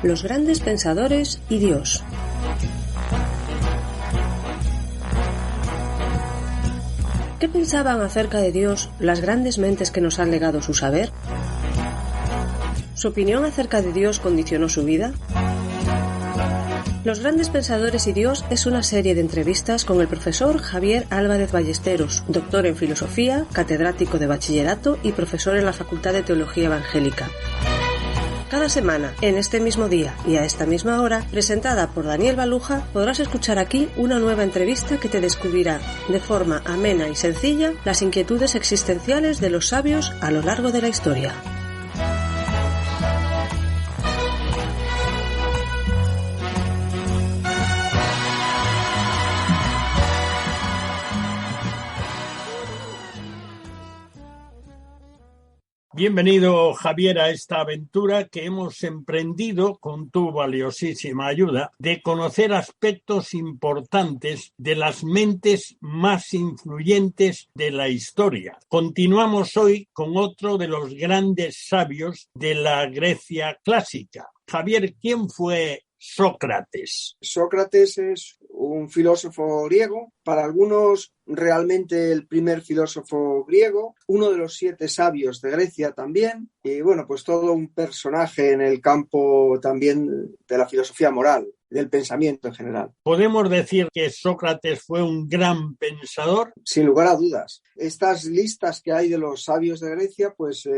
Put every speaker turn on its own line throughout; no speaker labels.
Los grandes pensadores y Dios. ¿Qué pensaban acerca de Dios las grandes mentes que nos han legado su saber? ¿Su opinión acerca de Dios condicionó su vida? Los grandes pensadores y Dios es una serie de entrevistas con el profesor Javier Álvarez Ballesteros, doctor en filosofía, catedrático de bachillerato y profesor en la Facultad de Teología Evangélica. Cada semana, en este mismo día y a esta misma hora, presentada por Daniel Baluja, podrás escuchar aquí una nueva entrevista que te descubrirá, de forma amena y sencilla, las inquietudes existenciales de los sabios a lo largo de la historia.
Bienvenido, Javier, a esta aventura que hemos emprendido con tu valiosísima ayuda de conocer aspectos importantes de las mentes más influyentes de la historia. Continuamos hoy con otro de los grandes sabios de la Grecia clásica. Javier, ¿quién fue Sócrates?
Sócrates es un filósofo griego, para algunos realmente el primer filósofo griego, uno de los 7 sabios de Grecia también, y bueno, pues todo un personaje en el campo también de la filosofía moral, del pensamiento en general.
¿Podemos decir que Sócrates fue un gran pensador?
Sin lugar a dudas. Estas listas que hay de los sabios de Grecia pues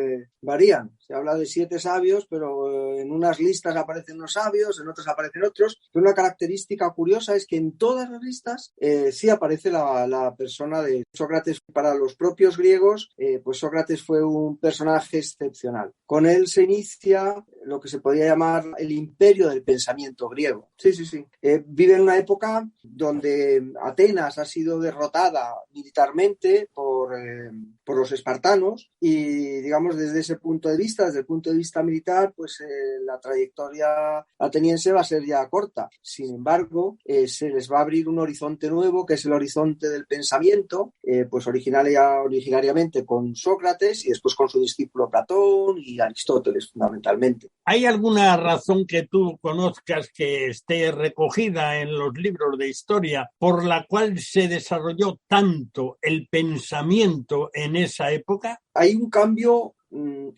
varían. Se habla de 7 sabios, pero en unas listas aparecen unos sabios, en otras aparecen otros. Pero una característica curiosa es que en todas las listas sí aparece la persona de Sócrates. Para los propios griegos, pues Sócrates fue un personaje excepcional. Con él se inicia lo que se podría llamar el imperio del pensamiento griego. Sí. Vive en una época donde Atenas ha sido derrotada militarmente por los espartanos y, digamos, desde ese punto de vista, desde el punto de vista militar, pues la trayectoria ateniense va a ser ya corta. Sin embargo, se les va a abrir un horizonte nuevo, que es el horizonte del pensamiento, pues originariamente con Sócrates y después con su discípulo Platón y Aristóteles, fundamentalmente.
¿Hay alguna razón que tú conozcas que esté recogida en los libros de historia por la cual se desarrolló tanto el pensamiento en esa época?
Hay un cambio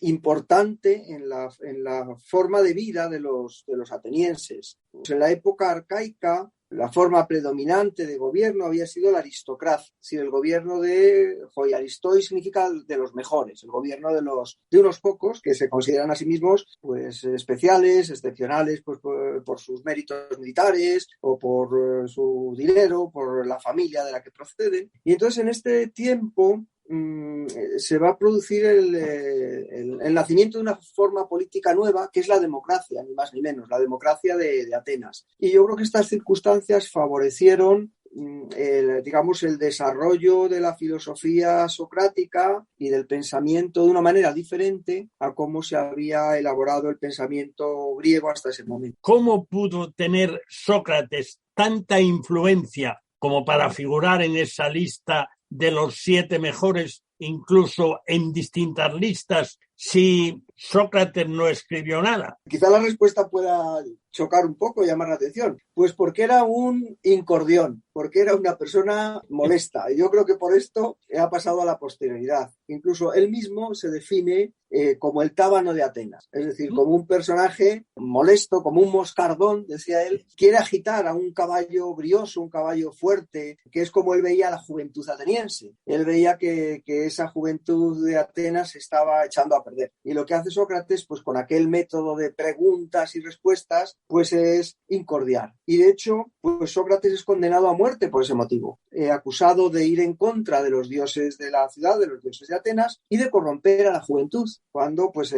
importante en la forma de vida de los atenienses. En la época arcaica, la forma predominante de gobierno había sido la aristocracia. Si el gobierno Aristoi significa de los mejores, el gobierno de unos pocos que se consideran a sí mismos pues especiales, excepcionales, pues por sus méritos militares o por su dinero, por la familia de la que proceden. Y entonces en este tiempo se va a producir el nacimiento de una forma política nueva que es la democracia, ni más ni menos, la democracia de Atenas. Y yo creo que estas circunstancias favorecieron el desarrollo de la filosofía socrática y del pensamiento de una manera diferente a cómo se había elaborado el pensamiento griego hasta ese momento.
¿Cómo pudo tener Sócrates tanta influencia como para figurar en esa lista de los 7 mejores, incluso en distintas listas, si Sócrates no escribió nada?
Quizá la respuesta pueda chocar un poco, llamar la atención. Pues porque era un incordión, porque era una persona molesta. Y yo creo que por esto ha pasado a la posterioridad. Incluso él mismo se define como el tábano de Atenas, es decir, como un personaje molesto, como un moscardón, decía él, quiere agitar a un caballo brioso, un caballo fuerte, que es como él veía a la juventud ateniense. Él veía que esa juventud de Atenas se estaba echando a perder. Y lo que hace Sócrates, pues con aquel método de preguntas y respuestas, pues es incordiar. Y de hecho, pues Sócrates es condenado a muerte por ese motivo, acusado de ir en contra de los dioses de la ciudad, de los dioses de Atenas, y de corromper a la juventud, cuando pues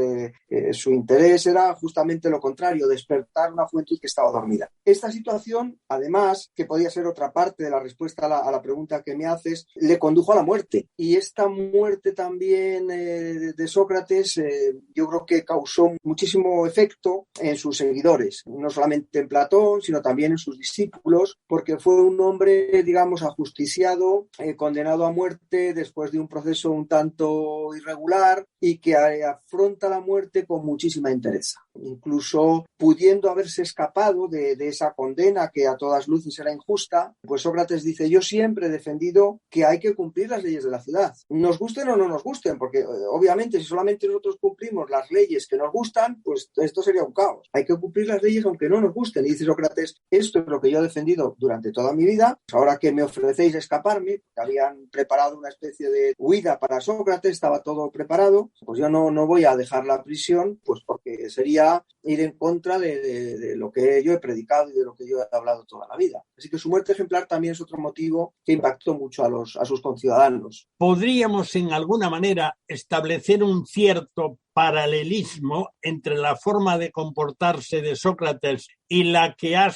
su interés era justamente lo contrario, despertar una juventud que estaba dormida. Esta situación, además, que podía ser otra parte de la respuesta a la pregunta que me haces, le condujo a la muerte. Y esta muerte también de Sócrates Sócrates yo creo que causó muchísimo efecto en sus seguidores, no solamente en Platón, sino también en sus discípulos, porque fue un hombre, digamos, ajusticiado, condenado a muerte después de un proceso un tanto irregular y que afronta la muerte con muchísima entereza, incluso pudiendo haberse escapado de esa condena que a todas luces era injusta. Pues Sócrates dice: yo siempre he defendido que hay que cumplir las leyes de la ciudad, nos gusten o no nos gusten, porque obviamente si solamente nosotros cumplimos las leyes que nos gustan, pues esto sería un caos. Hay que cumplir las leyes aunque no nos gusten. Y dice Sócrates: esto es lo que yo he defendido durante toda mi vida. Ahora que me ofrecéis escaparme, que habían preparado una especie de huida para Sócrates, estaba todo preparado, pues yo no voy a dejar la prisión, pues porque sería ir en contra de lo que yo he predicado y de lo que yo he hablado toda la vida. Así que su muerte ejemplar también es otro motivo que impactó mucho a sus conciudadanos.
¿Podríamos en alguna manera establecer un cierto paralelismo entre la forma de comportarse de Sócrates y la que ha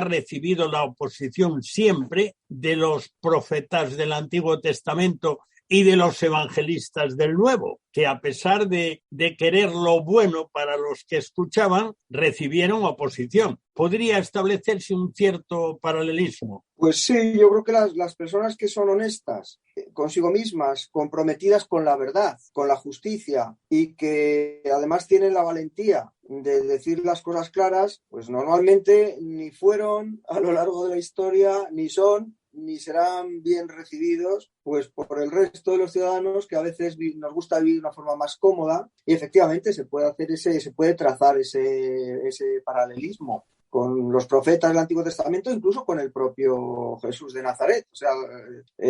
recibido la oposición siempre de los profetas del Antiguo Testamento y de los evangelistas del Nuevo, que a pesar de querer lo bueno para los que escuchaban, recibieron oposición? ¿Podría establecerse un cierto paralelismo?
Pues sí, yo creo que las personas que son honestas consigo mismas, comprometidas con la verdad, con la justicia y que además tienen la valentía de decir las cosas claras, pues normalmente ni fueron a lo largo de la historia, ni son, ni serán bien recibidos pues por el resto de los ciudadanos, que a veces nos gusta vivir de una forma más cómoda, y efectivamente se puede trazar ese paralelismo con los profetas del Antiguo Testamento, incluso con el propio Jesús de Nazaret. O sea,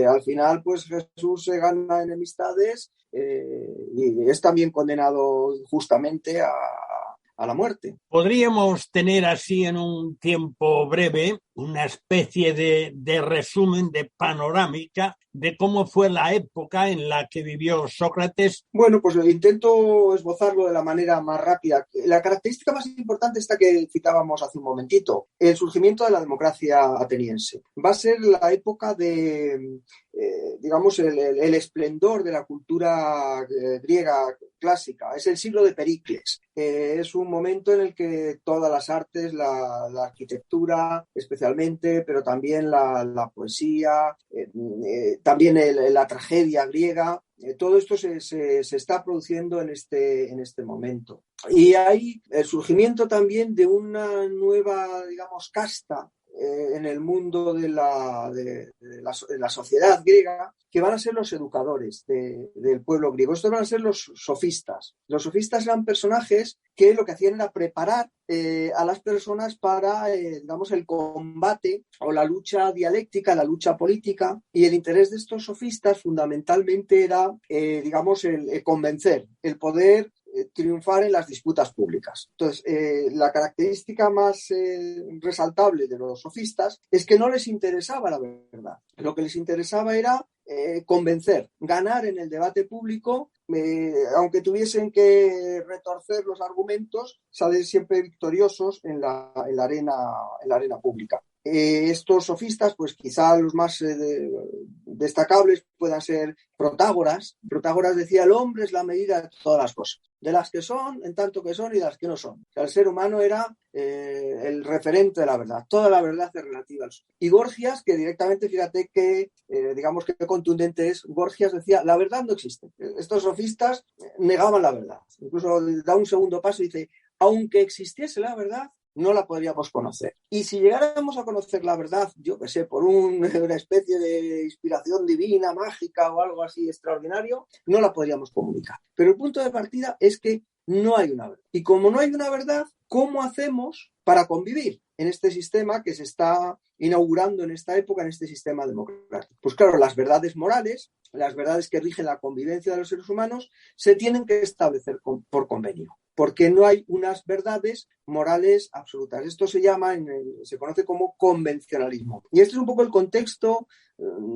al final pues Jesús se gana enemistades y es también condenado injustamente a la muerte.
Podríamos tener así en un tiempo breve una especie de resumen, de panorámica de cómo fue la época en la que vivió Sócrates.
Bueno, pues intento esbozarlo de la manera más rápida. La característica más importante esta que citábamos hace un momentito, el surgimiento de la democracia ateniense. Va a ser la época de, digamos, el esplendor de la cultura griega clásica. Es el siglo de Pericles. Es un momento en el que todas las artes, la arquitectura especialmente, pero también la poesía, también la tragedia griega, todo esto se está produciendo en este momento. Y hay el surgimiento también de una nueva, digamos, casta en el mundo de la sociedad griega, que van a ser los educadores del pueblo griego. Estos van a ser los sofistas. Los sofistas eran personajes que lo que hacían era preparar a las personas para, digamos, el combate o la lucha dialéctica, la lucha política, y el interés de estos sofistas fundamentalmente era, digamos, el convencer, el poder triunfar en las disputas públicas. Entonces, la característica más resaltable de los sofistas es que no les interesaba la verdad. Lo que les interesaba era convencer, ganar en el debate público, aunque tuviesen que retorcer los argumentos, salir siempre victoriosos en la arena pública. Estos sofistas, pues quizá los más destacables puedan ser Protágoras. Protágoras decía: el hombre es la medida de todas las cosas, de las que son, en tanto que son, y de las que no son. O sea, el ser humano era el referente de la verdad. Toda la verdad es relativa al ser. Y Gorgias, que directamente, fíjate que, digamos que contundente es, Gorgias decía: la verdad no existe. Estos sofistas negaban la verdad. Incluso da un segundo paso y dice: aunque existiese la verdad, no la podríamos conocer. Y si llegáramos a conocer la verdad, yo qué sé, por una especie de inspiración divina, mágica o algo así extraordinario, no la podríamos comunicar. Pero el punto de partida es que no hay una verdad. Y como no hay una verdad, ¿cómo hacemos para convivir en este sistema que se está inaugurando en esta época, en este sistema democrático? Pues claro, las verdades morales, las verdades que rigen la convivencia de los seres humanos, se tienen que establecer por convenio, porque no hay unas verdades morales absolutas. Esto se se conoce como convencionalismo. Y este es un poco el contexto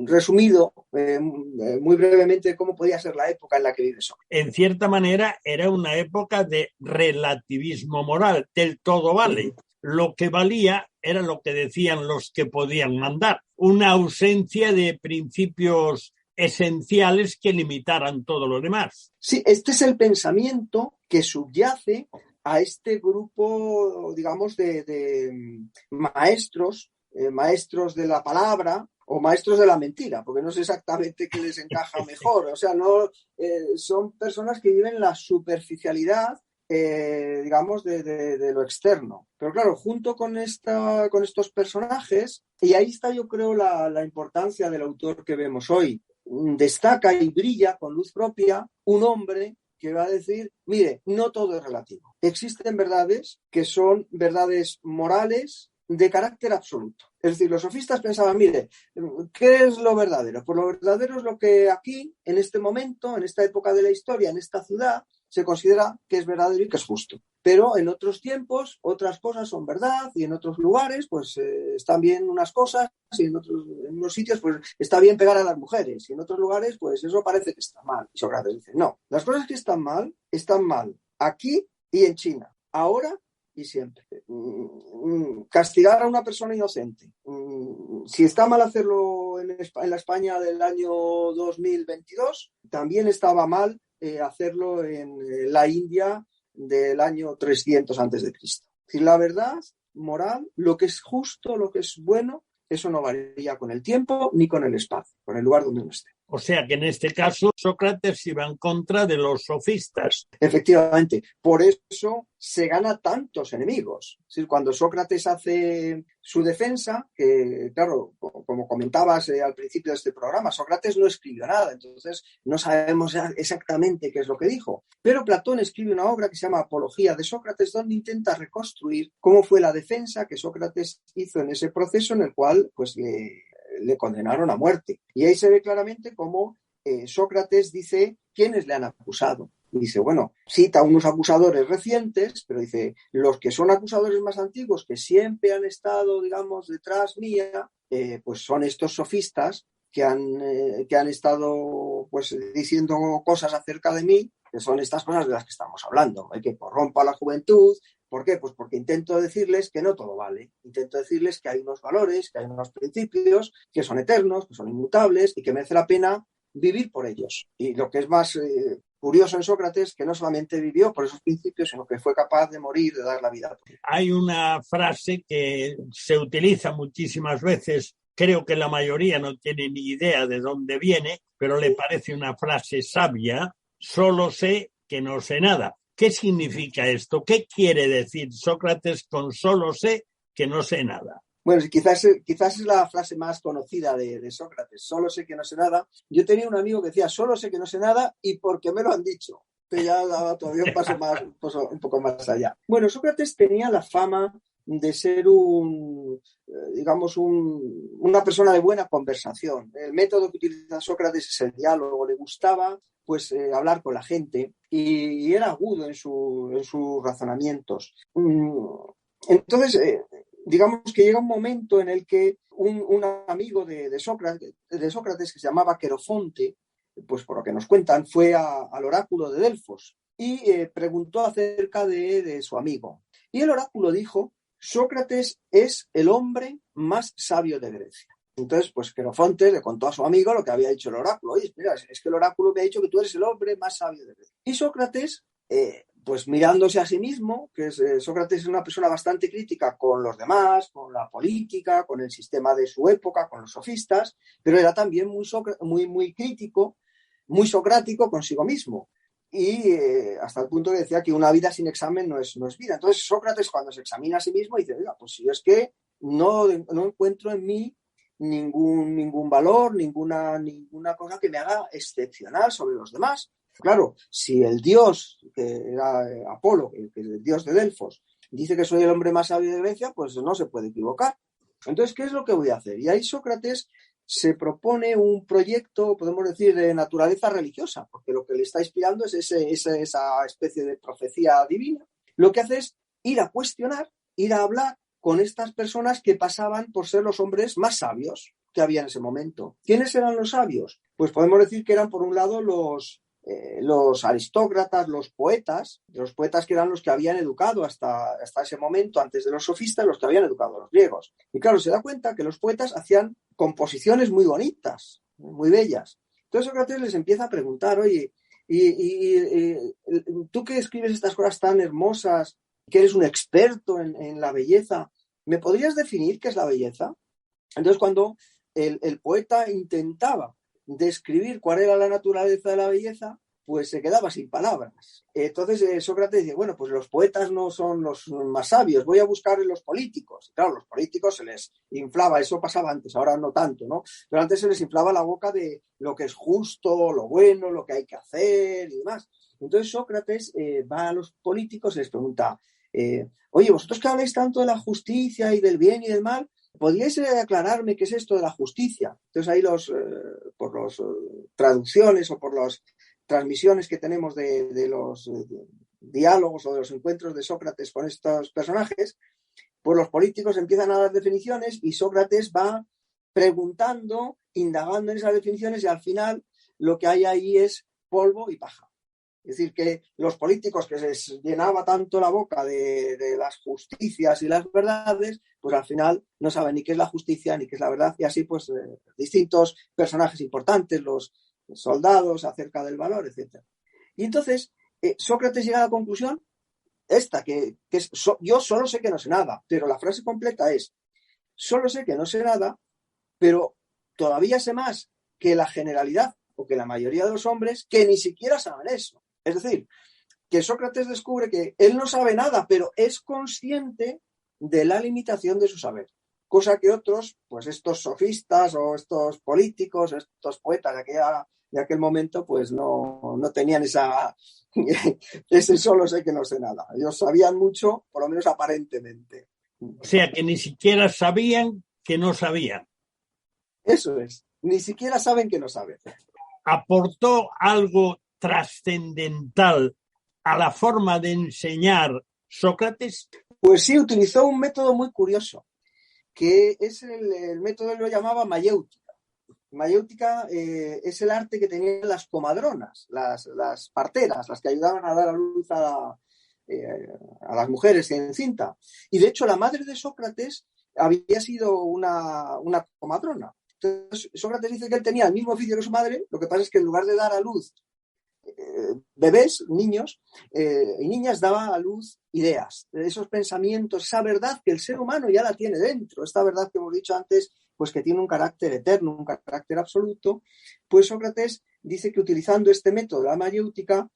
resumido, muy brevemente, de cómo podía ser la época en la que vive Sócrates.
En cierta manera, era una época de relativismo moral, del todo vale. Lo que valía era lo que decían los que podían mandar. Una ausencia de principios esenciales que limitaran todo lo demás.
Sí, este es el pensamiento que subyace a este grupo, digamos, de maestros de la palabra o maestros de la mentira, porque no sé exactamente qué les encaja mejor. O sea, no son personas que viven la superficialidad, digamos, de lo externo. Pero claro, junto con estos personajes, y ahí está, yo creo, la importancia del autor que vemos hoy. Destaca y brilla con luz propia un hombre que va a decir, mire, no todo es relativo. Existen verdades que son verdades morales de carácter absoluto. Es decir, los sofistas pensaban, mire, ¿qué es lo verdadero? Pues lo verdadero es lo que aquí, en este momento, en esta época de la historia, en esta ciudad, se considera que es verdadero y que es justo. Pero en otros tiempos, otras cosas son verdad y en otros lugares, pues están bien unas cosas y en unos sitios, pues está bien pegar a las mujeres y en otros lugares, pues eso parece que está mal. Y Sócrates dice, no, las cosas que están mal aquí y en China, ahora y siempre. Castigar a una persona inocente. Si está mal hacerlo en la España del año 2022, también estaba mal hacerlo en la India del año 300 antes de Cristo. Si la verdad moral, lo que es justo, lo que es bueno, eso no varía con el tiempo ni con el espacio, con el lugar donde uno esté.
O sea que en este caso Sócrates iba en contra de los sofistas.
Efectivamente, por eso se gana tantos enemigos. Es decir, cuando Sócrates hace su defensa, que claro, como comentabas al principio de este programa, Sócrates no escribió nada, entonces no sabemos exactamente qué es lo que dijo. Pero Platón escribe una obra que se llama Apología de Sócrates, donde intenta reconstruir cómo fue la defensa que Sócrates hizo en ese proceso en el cual pues le condenaron a muerte. Y ahí se ve claramente cómo Sócrates dice quiénes le han acusado. Y dice, bueno, cita unos acusadores recientes, pero dice, los que son acusadores más antiguos, que siempre han estado, digamos, detrás mía, pues son estos sofistas que han estado pues diciendo cosas acerca de mí, que son estas cosas de las que estamos hablando. Hay que corrompa a la juventud. ¿Por qué? Pues porque intento decirles que no todo vale. Intento decirles que hay unos valores, que hay unos principios que son eternos, que son inmutables y que merece la pena vivir por ellos. Y lo que es más curioso en Sócrates, que no solamente vivió por esos principios, sino que fue capaz de morir, de dar la vida por ellos.
Hay una frase que se utiliza muchísimas veces, creo que la mayoría no tiene ni idea de dónde viene, pero le parece una frase sabia: solo sé que no sé nada. ¿Qué significa esto? ¿Qué quiere decir Sócrates con solo sé que no sé nada?
Bueno, quizás es la frase más conocida de Sócrates, solo sé que no sé nada. Yo tenía un amigo que decía, solo sé que no sé nada y porque me lo han dicho. Que ya daba todavía un paso más, un poco más allá. Bueno, Sócrates tenía la fama de ser una persona de buena conversación. El método que utiliza Sócrates es el diálogo, le gustaba pues hablar con la gente y era agudo en sus razonamientos. Entonces, digamos que llega un momento en el que un amigo de Sócrates que se llamaba Querofonte, pues por lo que nos cuentan, fue al oráculo de Delfos y preguntó acerca de su amigo. Y el oráculo dijo, Sócrates es el hombre más sabio de Grecia. Entonces, pues Querofonte le contó a su amigo lo que había dicho el oráculo. Oye, mira, es que el oráculo me ha dicho que tú eres el hombre más sabio de Grecia. Y Sócrates, pues mirándose a sí mismo, que Sócrates es una persona bastante crítica con los demás, con la política, con el sistema de su época, con los sofistas, pero era también muy crítico, muy socrático consigo mismo. Y hasta el punto que decía que una vida sin examen no es vida. Entonces Sócrates, cuando se examina a sí mismo, dice, oiga, pues si es que no encuentro en mí ningún valor, ninguna cosa que me haga excepcional sobre los demás. Claro, si el dios, que era Apolo, que es el dios de Delfos, dice que soy el hombre más sabio de Grecia, pues no se puede equivocar. Entonces, ¿qué es lo que voy a hacer? Y ahí Sócrates se propone un proyecto, podemos decir, de naturaleza religiosa, porque lo que le está inspirando es esa especie de profecía divina. Lo que hace es ir a cuestionar, ir a hablar con estas personas que pasaban por ser los hombres más sabios que había en ese momento. ¿Quiénes eran los sabios? Pues podemos decir que eran, por un lado, los aristócratas, los poetas que eran los que habían educado hasta ese momento, antes de los sofistas, los que habían educado a los griegos. Y claro, se da cuenta que los poetas hacían composiciones muy bonitas, muy bellas, Entonces Sócrates les empieza a preguntar, oye, y tú que escribes estas cosas tan hermosas, que eres un experto en la belleza, ¿me podrías definir qué es la belleza? Entonces cuando el poeta intentaba describir cuál era la naturaleza de la belleza, pues se quedaba sin palabras. Entonces Sócrates dice, bueno, pues los poetas no son los más sabios, voy a buscar en los políticos. Claro, los políticos se les inflaba, eso pasaba antes, ahora no tanto, ¿no? Pero antes se les inflaba la boca de lo que es justo, lo bueno, lo que hay que hacer y demás. Entonces Sócrates va a los políticos y les pregunta, oye, vosotros que habláis tanto de la justicia y del bien y del mal, ¿podríais aclararme qué es esto de la justicia? Entonces ahí por las traducciones o por las transmisiones que tenemos de los diálogos o de los encuentros de Sócrates con estos personajes, pues los políticos empiezan a dar definiciones y Sócrates va preguntando, indagando en esas definiciones y al final lo que hay ahí es polvo y paja. Es decir, que los políticos que se les llenaba tanto la boca de las justicias y las verdades, pues al final no saben ni qué es la justicia ni qué es la verdad. Y así, pues, distintos personajes importantes, los soldados, acerca del valor, etc. Y entonces, Sócrates llega a la conclusión esta, que es, yo solo sé que no sé nada, pero la frase completa es, solo sé que no sé nada, pero todavía sé más que la generalidad o que la mayoría de los hombres que ni siquiera saben eso. Es decir, que Sócrates descubre que él no sabe nada, pero es consciente de la limitación de su saber. Cosa que otros, pues estos sofistas o estos políticos, estos poetas de aquel momento, pues no tenían ese solo sé que no sé nada. Ellos sabían mucho, por lo menos aparentemente.
O sea, que ni siquiera sabían que no sabían.
Eso es, ni siquiera saben que no saben.
¿Aportó algo trascendental a la forma de enseñar Sócrates?
Pues sí, utilizó un método muy curioso, que es el método, él lo llamaba mayéutica. Mayéutica es el arte que tenían las comadronas, las parteras, las que ayudaban a dar a luz a las mujeres en cinta. Y de hecho la madre de Sócrates había sido una comadrona. Entonces Sócrates dice que él tenía el mismo oficio que su madre, lo que pasa es que en lugar de dar a luz bebés, niños y niñas, daba a luz ideas, esos pensamientos, esa verdad que el ser humano ya la tiene dentro, esta verdad que hemos dicho antes, pues que tiene un carácter eterno, un carácter absoluto. Pues Sócrates dice que utilizando este método, la mayéutica,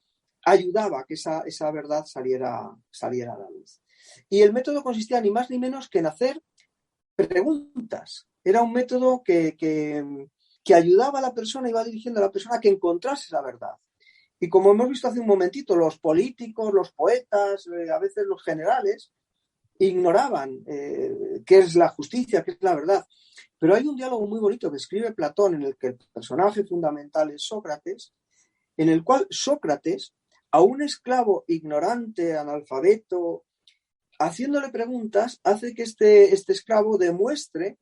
ayudaba a que esa verdad saliera a la luz. Y el método consistía ni más ni menos que en hacer preguntas. Era un método que ayudaba a la persona, iba dirigiendo a la persona a que encontrase la verdad. Y como hemos visto hace un momentito, los políticos, los poetas, a veces los generales, ignoraban qué es la justicia, qué es la verdad. Pero hay un diálogo muy bonito que escribe Platón en el que el personaje fundamental es Sócrates, en el cual Sócrates, a un esclavo ignorante, analfabeto, haciéndole preguntas, hace que este esclavo demuestre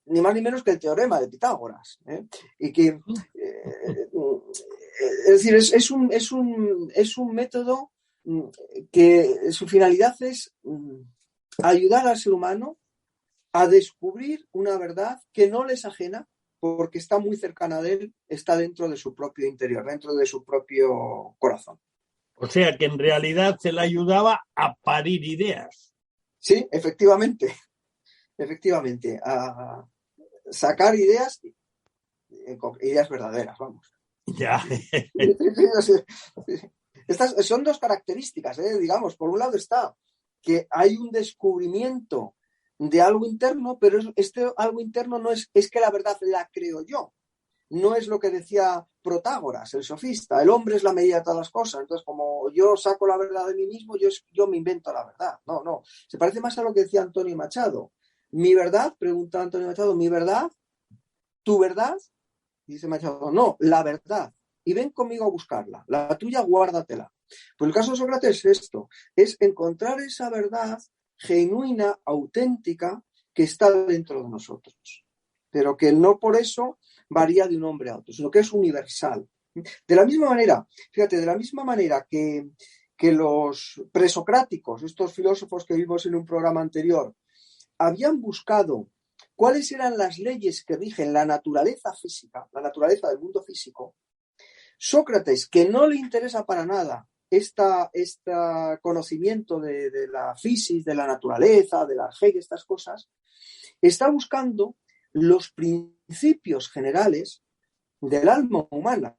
ni más ni menos que el teorema de Pitágoras. Y que... es decir, es un método que su finalidad es ayudar al ser humano a descubrir una verdad que no le es ajena porque está muy cercana de él, está dentro de su propio interior, dentro de su propio corazón.
O sea, que en realidad se le ayudaba a parir ideas.
Sí, efectivamente, a sacar ideas verdaderas, vamos.
Ya.
Estas son dos características, digamos. Por un lado está que hay un descubrimiento de algo interno, pero este algo interno no es que la verdad la creo yo. No es lo que decía Protágoras, el sofista. El hombre es la medida de todas las cosas. Entonces, como yo saco la verdad de mí mismo, yo me invento la verdad. No. Se parece más a lo que decía Antonio Machado. ¿Mi verdad? Pregunta Antonio Machado. ¿Mi verdad? ¿Tu verdad? Dice Machado, no, la verdad. Y ven conmigo a buscarla. La tuya, guárdatela. Pues el caso de Sócrates es esto. Es encontrar esa verdad genuina, auténtica, que está dentro de nosotros. Pero que no por eso varía de un hombre a otro, sino que es universal. De la misma manera, fíjate, de la misma manera que los presocráticos, estos filósofos que vimos en un programa anterior, habían buscado cuáles eran las leyes que rigen la naturaleza física, la naturaleza del mundo físico, Sócrates, que no le interesa para nada este conocimiento de la física, de la naturaleza, de la arjé, estas cosas, está buscando los principios generales del alma humana,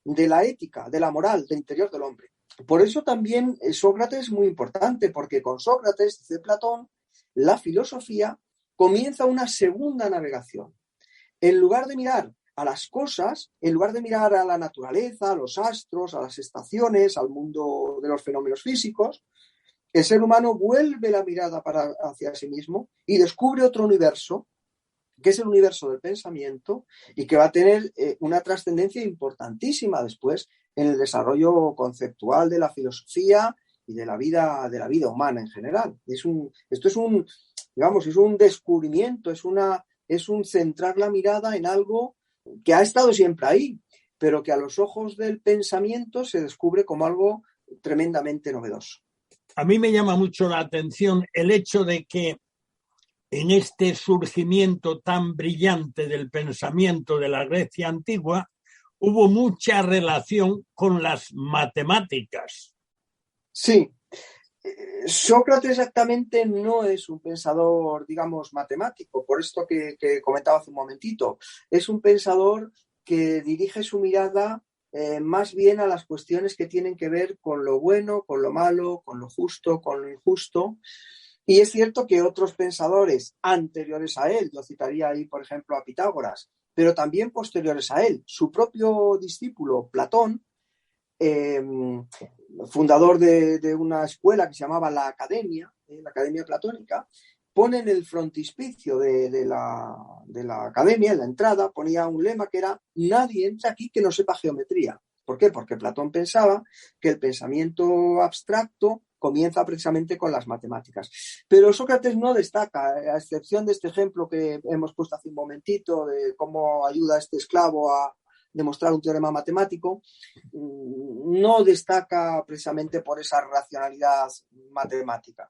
de la ética, de la moral, del interior del hombre. Por eso también Sócrates es muy importante, porque con Sócrates, dice Platón, la filosofía comienza una segunda navegación. En lugar de mirar a las cosas, en lugar de mirar a la naturaleza, a los astros, a las estaciones, al mundo de los fenómenos físicos, el ser humano vuelve la mirada hacia sí mismo y descubre otro universo, que es el universo del pensamiento y que va a tener una trascendencia importantísima después en el desarrollo conceptual de la filosofía y de la vida humana en general. Esto es un descubrimiento, es un centrar la mirada en algo que ha estado siempre ahí, pero que a los ojos del pensamiento se descubre como algo tremendamente novedoso.
A mí me llama mucho la atención el hecho de que en este surgimiento tan brillante del pensamiento de la Grecia antigua hubo mucha relación con las matemáticas.
Sí. Sócrates exactamente no es un pensador, digamos, matemático, por esto que comentaba hace un momentito. Es un pensador que dirige su mirada más bien a las cuestiones que tienen que ver con lo bueno, con lo malo, con lo justo, con lo injusto. Y es cierto que otros pensadores anteriores a él, yo citaría ahí, por ejemplo, a Pitágoras, pero también posteriores a él, su propio discípulo Platón, fundador de una escuela que se llamaba la Academia Platónica, pone en el frontispicio de la Academia, en la entrada, ponía un lema que era: nadie entra aquí que no sepa geometría. ¿Por qué? Porque Platón pensaba que el pensamiento abstracto comienza precisamente con las matemáticas. Pero Sócrates no destaca, a excepción de este ejemplo que hemos puesto hace un momentito, de cómo ayuda a este esclavo a demostrar un teorema matemático, no destaca precisamente por esa racionalidad matemática.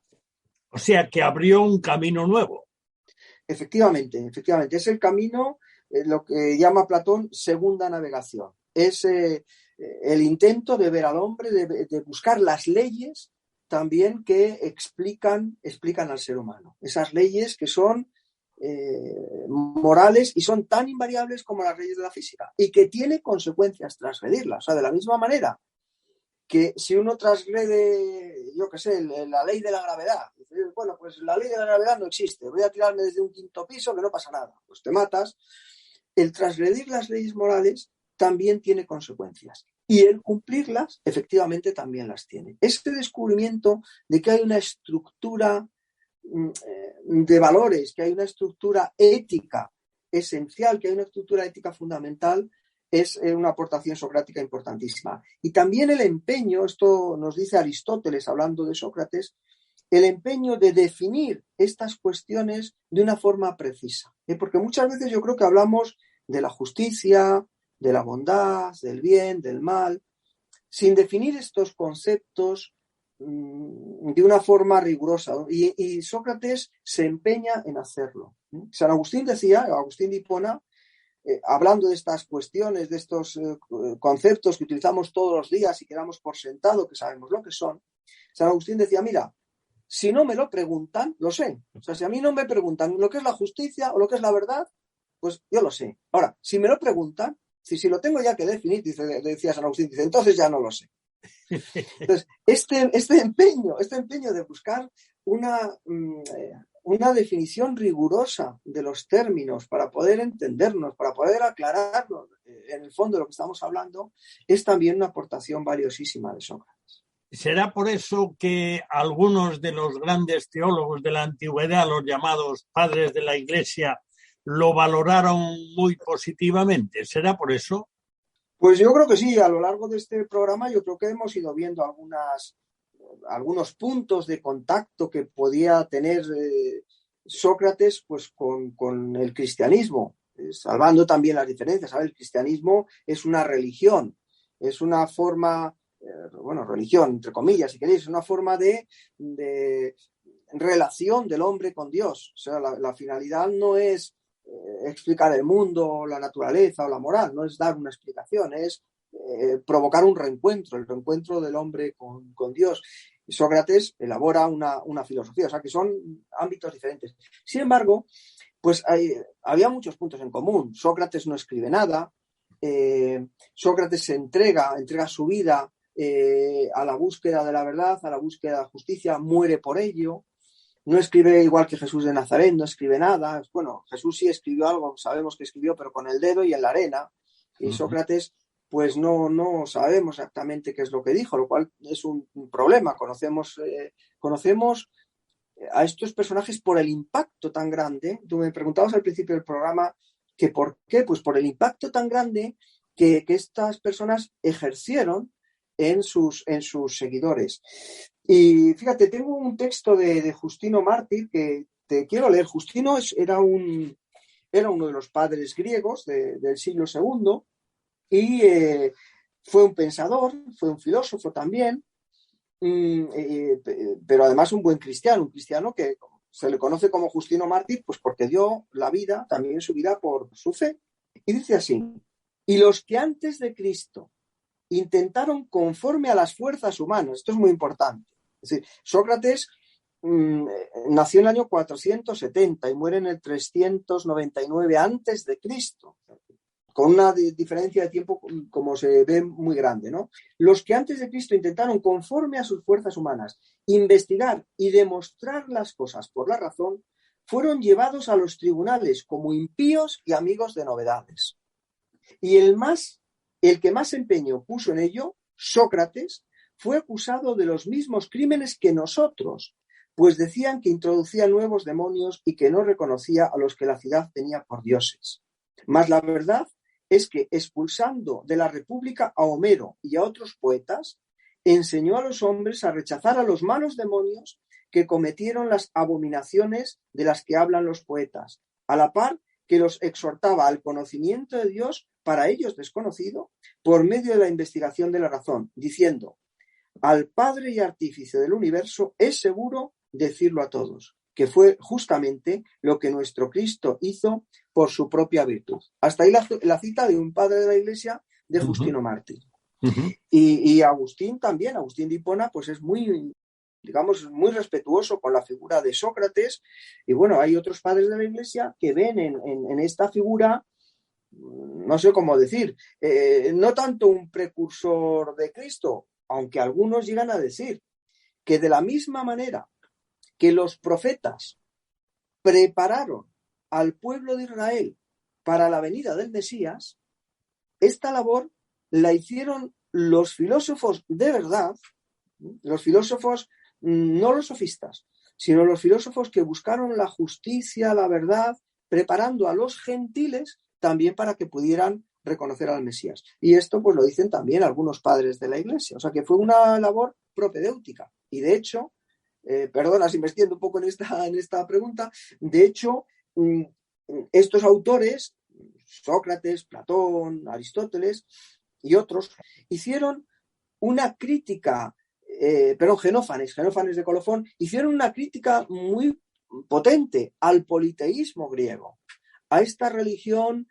O sea, que abrió un camino nuevo.
Efectivamente. Es el camino, lo que llama Platón segunda navegación. Es el intento de ver al hombre, de buscar las leyes también que explican al ser humano. Esas leyes que son morales y son tan invariables como las leyes de la física y que tiene consecuencias transgredirlas. O sea, de la misma manera que si uno transgrede, yo qué sé, la ley de la gravedad, bueno, pues la ley de la gravedad no existe, voy a tirarme desde un quinto piso que no pasa nada, pues te matas. El transgredir las leyes morales también tiene consecuencias y el cumplirlas efectivamente también las tiene. Este descubrimiento de que hay una estructura de valores, que hay una estructura ética esencial, que hay una estructura ética fundamental, es una aportación socrática importantísima. Y también el empeño, esto nos dice Aristóteles hablando de Sócrates, el empeño de definir estas cuestiones de una forma precisa. Porque muchas veces yo creo que hablamos de la justicia, de la bondad, del bien, del mal, sin definir estos conceptos de una forma rigurosa, y Sócrates se empeña en hacerlo. San Agustín decía, Agustín de Hipona, hablando de estas cuestiones, de estos conceptos que utilizamos todos los días y que damos por sentado que sabemos lo que son, San Agustín decía: mira, si no me lo preguntan, lo sé. O sea, si a mí no me preguntan lo que es la justicia o lo que es la verdad, pues yo lo sé. Ahora, si me lo preguntan, si lo tengo ya que definir, decía San Agustín, dice, entonces ya no lo sé. Entonces, este empeño de buscar una definición rigurosa de los términos para poder entendernos, para poder aclararnos en el fondo de lo que estamos hablando, es también una aportación valiosísima de Sócrates.
¿Será por eso que algunos de los grandes teólogos de la antigüedad, los llamados padres de la Iglesia, lo valoraron muy positivamente? ¿Será por eso?
Pues yo creo que sí. A lo largo de este programa yo creo que hemos ido viendo algunos puntos de contacto que podía tener Sócrates pues con el cristianismo, salvando también las diferencias. ¿Sabes? El cristianismo es una religión, es una forma, religión, entre comillas, si queréis, es una forma de relación del hombre con Dios. O sea, la finalidad no es explicar el mundo, la naturaleza o la moral, no es dar una explicación, es provocar un reencuentro, el reencuentro del hombre con Dios. Y Sócrates elabora una filosofía, o sea que son ámbitos diferentes. Sin embargo, pues había muchos puntos en común. Sócrates no escribe nada, Sócrates se entrega su vida a la búsqueda de la verdad, a la búsqueda de la justicia, muere por ello. No escribe igual que Jesús de Nazaret, no escribe nada. Bueno, Jesús sí escribió algo, sabemos que escribió, pero con el dedo y en la arena. Y Sócrates, pues no sabemos exactamente qué es lo que dijo, lo cual es un problema. Conocemos a estos personajes por el impacto tan grande. Tú me preguntabas al principio del programa que por qué, pues por el impacto tan grande que estas personas ejercieron en sus seguidores. Y fíjate, tengo un texto de Justino Mártir que te quiero leer. Justino era uno de los padres griegos del siglo II y fue un pensador, fue un filósofo también, pero además un buen cristiano, un cristiano que se le conoce como Justino Mártir, pues porque dio la vida, también su vida por su fe. Y dice así: y los que antes de Cristo intentaron conforme a las fuerzas humanas, esto es muy importante. Es decir, Sócrates nació en el año 470 y muere en el 399 antes de Cristo, con una diferencia de tiempo, como se ve, muy grande, ¿no? Los que antes de Cristo intentaron, conforme a sus fuerzas humanas, investigar y demostrar las cosas por la razón, fueron llevados a los tribunales como impíos y amigos de novedades. Y el que más empeño puso en ello, Sócrates, fue acusado de los mismos crímenes que nosotros, pues decían que introducía nuevos demonios y que no reconocía a los que la ciudad tenía por dioses. Mas la verdad es que, expulsando de la República a Homero y a otros poetas, enseñó a los hombres a rechazar a los malos demonios que cometieron las abominaciones de las que hablan los poetas, a la par que los exhortaba al conocimiento de Dios, para ellos desconocido, por medio de la investigación de la razón, diciendo: al Padre y Artífice del universo es seguro decirlo a todos, que fue justamente lo que nuestro Cristo hizo por su propia virtud. Hasta ahí la cita de un padre de la Iglesia, de Justino Mártir. Y Agustín también, Agustín de Hipona, pues es muy respetuoso con la figura de Sócrates. Y bueno, hay otros padres de la Iglesia que ven en esta figura, no sé cómo decir, no tanto un precursor de Cristo, aunque algunos llegan a decir que de la misma manera que los profetas prepararon al pueblo de Israel para la venida del Mesías, esta labor la hicieron los filósofos de verdad, los filósofos, no los sofistas, sino los filósofos que buscaron la justicia, la verdad, preparando a los gentiles también para que pudieran reconocer al Mesías. Y esto pues lo dicen también algunos padres de la Iglesia. O sea que fue una labor propedéutica. Y de hecho, perdona si me extiendo un poco en esta pregunta, de hecho, estos autores, Sócrates, Platón, Aristóteles y otros, hicieron una crítica, Genófanes de Colofón, hicieron una crítica muy potente al politeísmo griego, a esta religión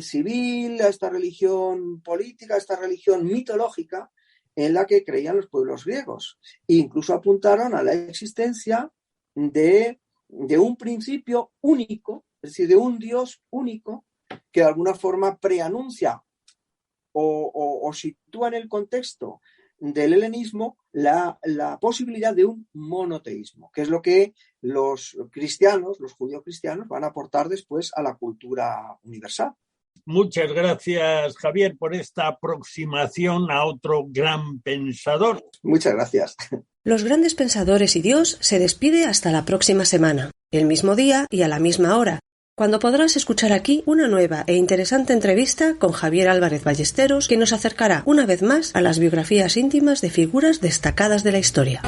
civil, a esta religión política, a esta religión mitológica en la que creían los pueblos griegos. E incluso apuntaron a la existencia de un principio único, es decir, de un Dios único que de alguna forma preanuncia o sitúa en el contexto del helenismo la posibilidad de un monoteísmo, que es lo que los cristianos, los judeocristianos, van a aportar después a la cultura universal.
Muchas gracias, Javier, por esta aproximación a otro gran pensador.
Muchas gracias.
Los grandes pensadores y Dios se despide hasta la próxima semana, el mismo día y a la misma hora, cuando podrás escuchar aquí una nueva e interesante entrevista con Javier Álvarez Ballesteros, que nos acercará una vez más a las biografías íntimas de figuras destacadas de la historia.